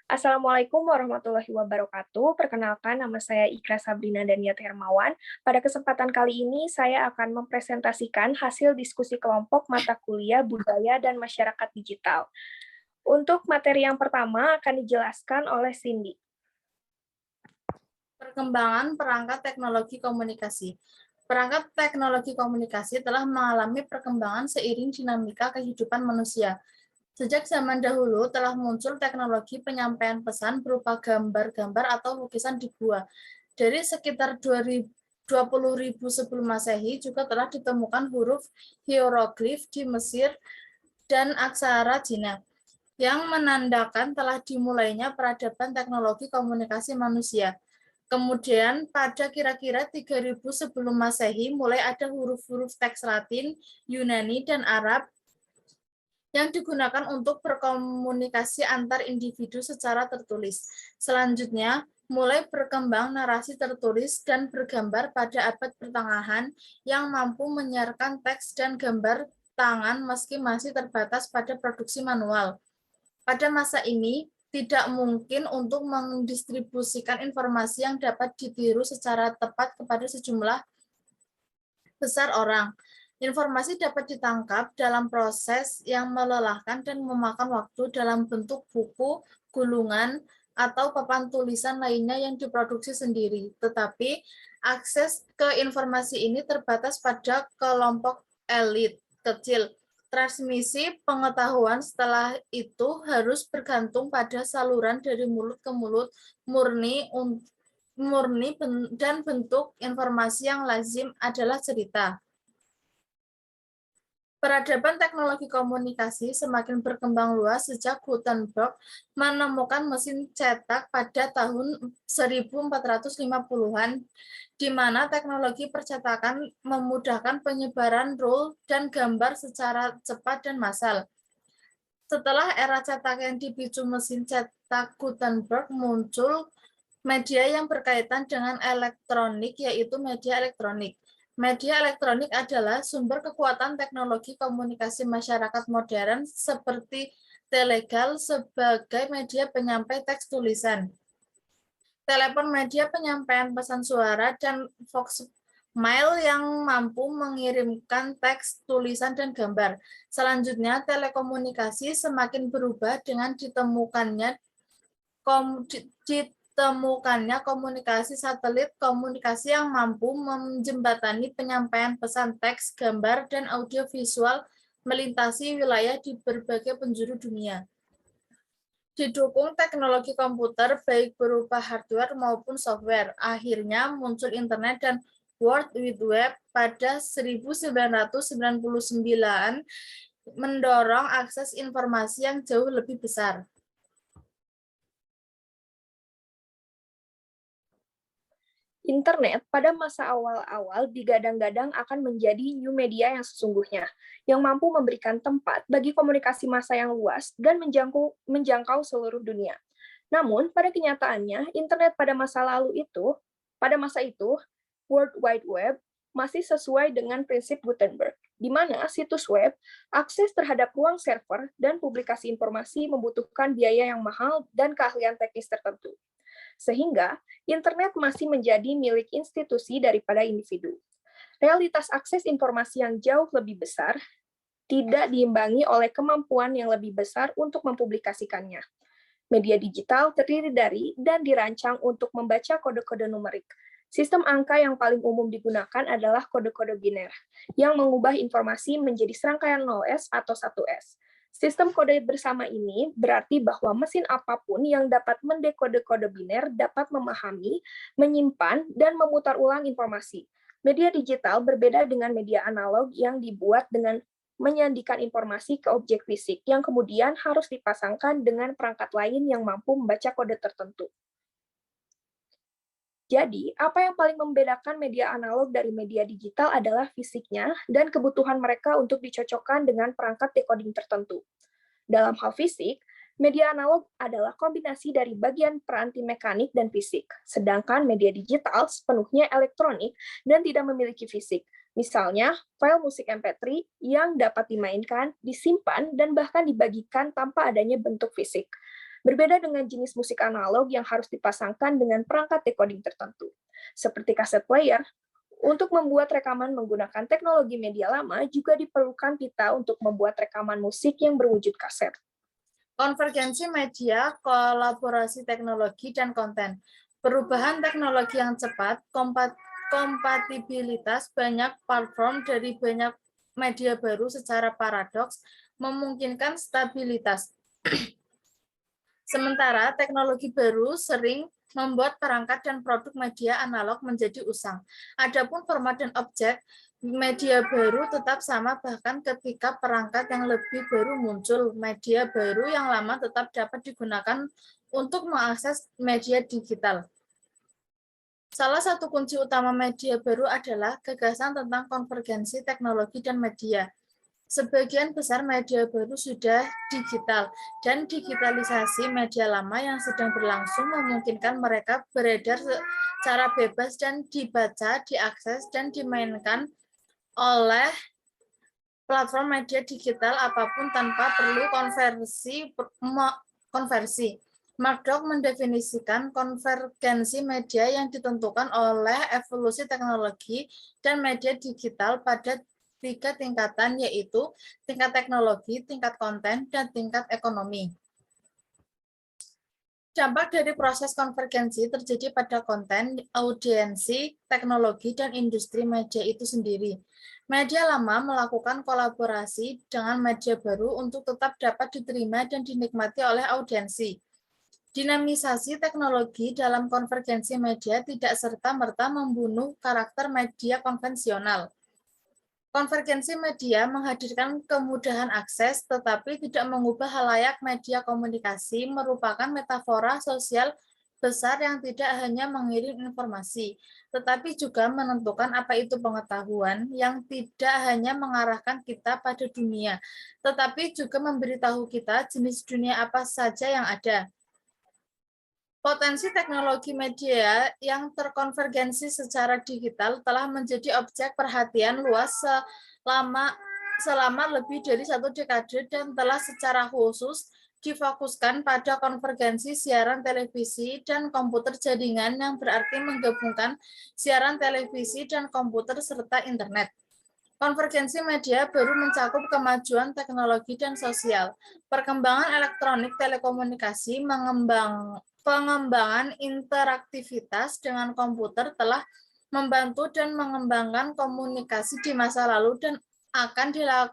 Assalamualaikum warahmatullahi wabarakatuh. Perkenalkan, nama saya Ikra Sabrina Daniat Hermawan. Pada kesempatan kali ini, saya akan mempresentasikan hasil diskusi kelompok mata kuliah Budaya dan Masyarakat Digital. Untuk materi yang pertama akan dijelaskan oleh Cindy. Perkembangan perangkat teknologi komunikasi. Perangkat teknologi komunikasi telah mengalami perkembangan seiring dinamika kehidupan manusia. Sejak zaman dahulu telah muncul teknologi penyampaian pesan berupa gambar-gambar atau lukisan di gua. Dari sekitar 20.000 sebelum Masehi juga telah ditemukan huruf hieroglif di Mesir dan aksara Cina yang menandakan telah dimulainya peradaban teknologi komunikasi manusia. Kemudian pada kira-kira 3.000 sebelum Masehi mulai ada huruf-huruf teks Latin, Yunani, dan Arab yang digunakan untuk berkomunikasi antar individu secara tertulis. Selanjutnya, mulai berkembang narasi tertulis dan bergambar pada abad pertengahan yang mampu menyiarkan teks dan gambar tangan meski masih terbatas pada produksi manual. Pada masa ini, tidak mungkin untuk mendistribusikan informasi yang dapat ditiru secara tepat kepada sejumlah besar orang. Informasi dapat ditangkap dalam proses yang melelahkan dan memakan waktu dalam bentuk buku, gulungan, atau papan tulisan lainnya yang diproduksi sendiri. Tetapi akses ke informasi ini terbatas pada kelompok elit kecil. Transmisi pengetahuan setelah itu harus bergantung pada saluran dari mulut ke mulut murni dan bentuk informasi yang lazim adalah cerita. Peradaban teknologi komunikasi semakin berkembang luas sejak Gutenberg menemukan mesin cetak pada tahun 1450-an, di mana teknologi percetakan memudahkan penyebaran rule dan gambar secara cepat dan massal. Setelah era cetak yang dipicu mesin cetak Gutenberg, muncul media yang berkaitan dengan elektronik, yaitu media elektronik. Media elektronik adalah sumber kekuatan teknologi komunikasi masyarakat modern seperti telegal sebagai media penyampai teks tulisan, telepon media penyampaian pesan suara, dan voicemail yang mampu mengirimkan teks, tulisan, dan gambar. Selanjutnya, telekomunikasi semakin berubah dengan ditemukannya komunikasi satelit, komunikasi yang mampu menjembatani penyampaian pesan teks, gambar, dan audio visual melintasi wilayah di berbagai penjuru dunia. Didukung teknologi komputer baik berupa hardware maupun software, akhirnya muncul internet dan World Wide Web pada 1999 mendorong akses informasi yang jauh lebih besar. Internet pada masa awal-awal digadang-gadang akan menjadi new media yang sesungguhnya, yang mampu memberikan tempat bagi komunikasi massa yang luas dan menjangkau seluruh dunia. Namun, pada kenyataannya, internet pada masa itu, World Wide Web masih sesuai dengan prinsip Gutenberg, di mana situs web, akses terhadap ruang server, dan publikasi informasi membutuhkan biaya yang mahal dan keahlian teknis tertentu. Sehingga, internet masih menjadi milik institusi daripada individu. Realitas akses informasi yang jauh lebih besar tidak diimbangi oleh kemampuan yang lebih besar untuk mempublikasikannya. Media digital terdiri dari dan dirancang untuk membaca kode-kode numerik. Sistem angka yang paling umum digunakan adalah kode-kode biner, yang mengubah informasi menjadi serangkaian 0S atau 1S. Sistem kode bersama ini berarti bahwa mesin apapun yang dapat mendekode kode biner dapat memahami, menyimpan, dan memutar ulang informasi. Media digital berbeda dengan media analog yang dibuat dengan menyandikan informasi ke objek fisik yang kemudian harus dipasangkan dengan perangkat lain yang mampu membaca kode tertentu. Jadi, apa yang paling membedakan media analog dari media digital adalah fisiknya dan kebutuhan mereka untuk dicocokkan dengan perangkat decoding tertentu. Dalam hal fisik, media analog adalah kombinasi dari bagian peranti mekanik dan fisik, sedangkan media digital sepenuhnya elektronik dan tidak memiliki fisik. Misalnya, file musik MP3 yang dapat dimainkan, disimpan, dan bahkan dibagikan tanpa adanya bentuk fisik. Berbeda dengan jenis musik analog yang harus dipasangkan dengan perangkat decoding tertentu, seperti kaset player. Untuk membuat rekaman menggunakan teknologi media lama juga diperlukan pita untuk membuat rekaman musik yang berwujud kaset. Konvergensi media, kolaborasi teknologi, dan konten. Perubahan teknologi yang cepat, kompatibilitas banyak platform dari banyak media baru secara paradoks memungkinkan stabilitas. Sementara teknologi baru sering membuat perangkat dan produk media analog menjadi usang. Adapun format dan objek media baru tetap sama bahkan ketika perangkat yang lebih baru muncul. Media baru yang lama tetap dapat digunakan untuk mengakses media digital. Salah satu kunci utama media baru adalah gagasan tentang konvergensi teknologi dan media. Sebagian besar media baru sudah digital, dan digitalisasi media lama yang sedang berlangsung memungkinkan mereka beredar secara bebas dan dibaca, diakses, dan dimainkan oleh platform media digital apapun tanpa perlu konversi. Murdoch mendefinisikan konvergensi media yang ditentukan oleh evolusi teknologi dan media digital pada 3 tingkatan, yaitu tingkat teknologi, tingkat konten, dan tingkat ekonomi. Dampak dari proses konvergensi terjadi pada konten, audiensi, teknologi, dan industri media itu sendiri. Media lama melakukan kolaborasi dengan media baru untuk tetap dapat diterima dan dinikmati oleh audiensi. Dinamisasi teknologi dalam konvergensi media tidak serta-merta membunuh karakter media konvensional. Konvergensi media menghadirkan kemudahan akses, tetapi tidak mengubah halayak media komunikasi merupakan metafora sosial besar yang tidak hanya mengirim informasi, tetapi juga menentukan apa itu pengetahuan yang tidak hanya mengarahkan kita pada dunia, tetapi juga memberitahu kita jenis dunia apa saja yang ada. Potensi teknologi media yang terkonvergensi secara digital telah menjadi objek perhatian luas selama lebih dari 1 dekade dan telah secara khusus difokuskan pada konvergensi siaran televisi dan komputer jaringan yang berarti menggabungkan siaran televisi dan komputer serta internet. Konvergensi media baru mencakup kemajuan teknologi dan sosial. Perkembangan elektronik telekomunikasi pengembangan interaktivitas dengan komputer telah membantu dan mengembangkan komunikasi di masa lalu dan akan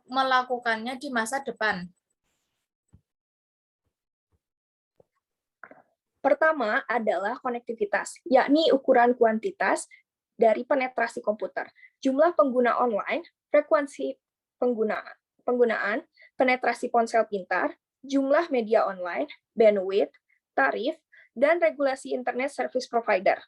melakukannya di masa depan. Pertama adalah konektivitas, yakni ukuran kuantitas dari penetrasi komputer, jumlah pengguna online, frekuensi penggunaan, penetrasi ponsel pintar, jumlah media online, bandwidth, tarif, dan regulasi internet service provider.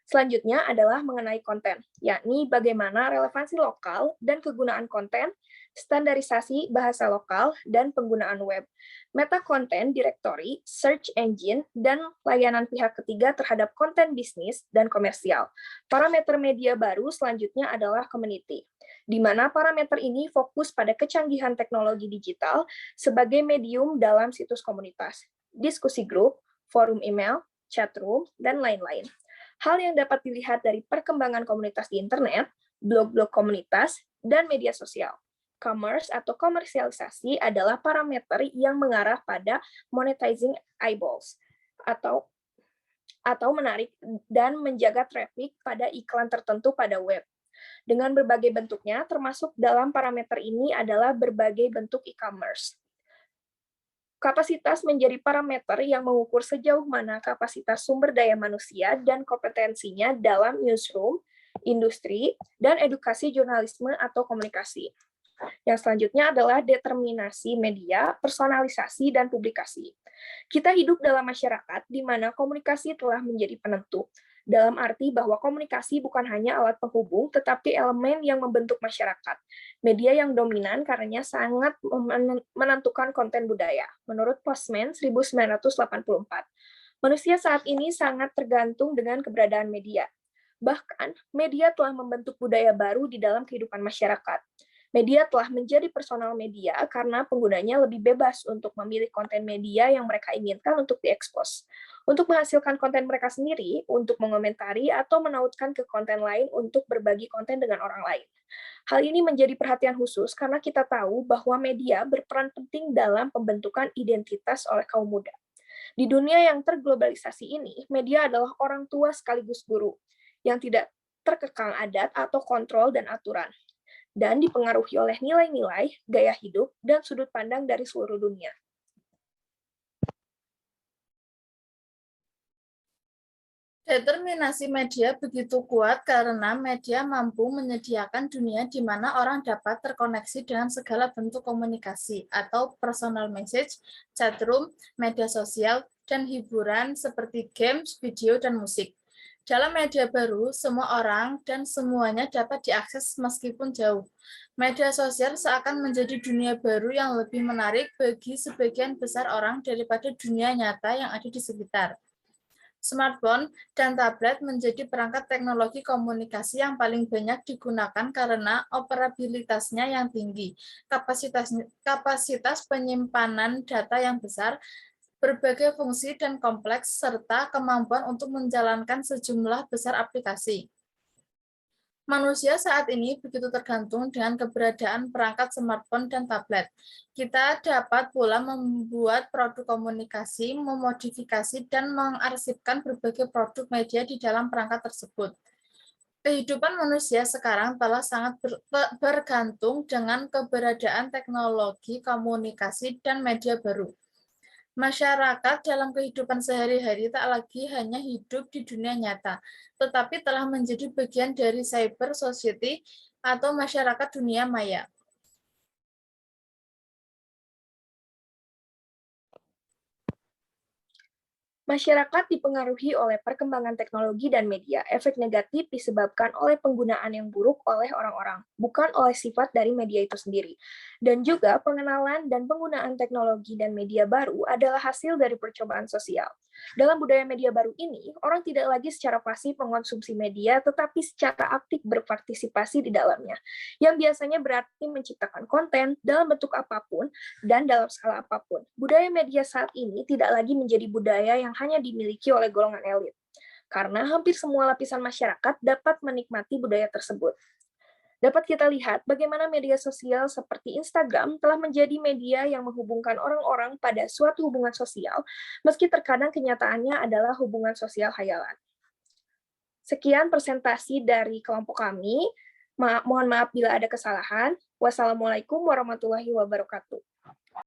Selanjutnya adalah mengenai konten, yakni bagaimana relevansi lokal dan kegunaan konten, standarisasi bahasa lokal, dan penggunaan web, meta konten, directory, search engine, dan layanan pihak ketiga terhadap konten bisnis dan komersial. Parameter media baru selanjutnya adalah community, di mana parameter ini fokus pada kecanggihan teknologi digital sebagai medium dalam situs komunitas, diskusi grup, forum email, chatroom, dan lain-lain. Hal yang dapat dilihat dari perkembangan komunitas di internet, blog-blog komunitas, dan media sosial. Commerce atau komersialisasi adalah parameter yang mengarah pada monetizing eyeballs atau menarik dan menjaga traffic pada iklan tertentu pada web. Dengan berbagai bentuknya, termasuk dalam parameter ini adalah berbagai bentuk e-commerce. Kapasitas menjadi parameter yang mengukur sejauh mana kapasitas sumber daya manusia dan kompetensinya dalam newsroom, industri, dan edukasi jurnalisme atau komunikasi. Yang selanjutnya adalah determinasi media, personalisasi, dan publikasi. Kita hidup dalam masyarakat di mana komunikasi telah menjadi penentu, dalam arti bahwa komunikasi bukan hanya alat penghubung, tetapi elemen yang membentuk masyarakat. Media yang dominan karenanya sangat menentukan konten budaya, menurut Postman 1984. Manusia saat ini sangat tergantung dengan keberadaan media. Bahkan, media telah membentuk budaya baru di dalam kehidupan masyarakat. Media telah menjadi personal media karena penggunanya lebih bebas untuk memilih konten media yang mereka inginkan untuk diekspos. Untuk menghasilkan konten mereka sendiri, untuk mengomentari atau menautkan ke konten lain untuk berbagi konten dengan orang lain. Hal ini menjadi perhatian khusus karena kita tahu bahwa media berperan penting dalam pembentukan identitas oleh kaum muda. Di dunia yang terglobalisasi ini, media adalah orang tua sekaligus guru yang tidak terkekang adat atau kontrol dan aturan, dan dipengaruhi oleh nilai-nilai, gaya hidup, dan sudut pandang dari seluruh dunia. Determinasi media begitu kuat karena media mampu menyediakan dunia di mana orang dapat terkoneksi dengan segala bentuk komunikasi atau personal message, chatroom, media sosial, dan hiburan seperti games, video, dan musik. Dalam media baru, semua orang dan semuanya dapat diakses meskipun jauh. Media sosial seakan menjadi dunia baru yang lebih menarik bagi sebagian besar orang daripada dunia nyata yang ada di sekitar. Smartphone dan tablet menjadi perangkat teknologi komunikasi yang paling banyak digunakan karena operabilitasnya yang tinggi, kapasitas penyimpanan data yang besar, berbagai fungsi dan kompleks, serta kemampuan untuk menjalankan sejumlah besar aplikasi. Manusia saat ini begitu tergantung dengan keberadaan perangkat smartphone dan tablet. Kita dapat pula membuat produk komunikasi, memodifikasi, dan mengarsipkan berbagai produk media di dalam perangkat tersebut. Kehidupan manusia sekarang telah sangat bergantung dengan keberadaan teknologi komunikasi dan media baru. Masyarakat dalam kehidupan sehari-hari tak lagi hanya hidup di dunia nyata, tetapi telah menjadi bagian dari cyber society atau masyarakat dunia maya. Masyarakat dipengaruhi oleh perkembangan teknologi dan media. Efek negatif disebabkan oleh penggunaan yang buruk oleh orang-orang, bukan oleh sifat dari media itu sendiri. Dan juga pengenalan dan penggunaan teknologi dan media baru adalah hasil dari percobaan sosial. Dalam budaya media baru ini, orang tidak lagi secara pasif mengonsumsi media, tetapi secara aktif berpartisipasi di dalamnya, yang biasanya berarti menciptakan konten dalam bentuk apapun dan dalam skala apapun. Budaya media saat ini tidak lagi menjadi budaya yang hanya dimiliki oleh golongan elit, karena hampir semua lapisan masyarakat dapat menikmati budaya tersebut. Dapat kita lihat bagaimana media sosial seperti Instagram telah menjadi media yang menghubungkan orang-orang pada suatu hubungan sosial, meski terkadang kenyataannya adalah hubungan sosial hayalan. Sekian presentasi dari kelompok kami. Mohon maaf bila ada kesalahan. Wassalamualaikum warahmatullahi wabarakatuh.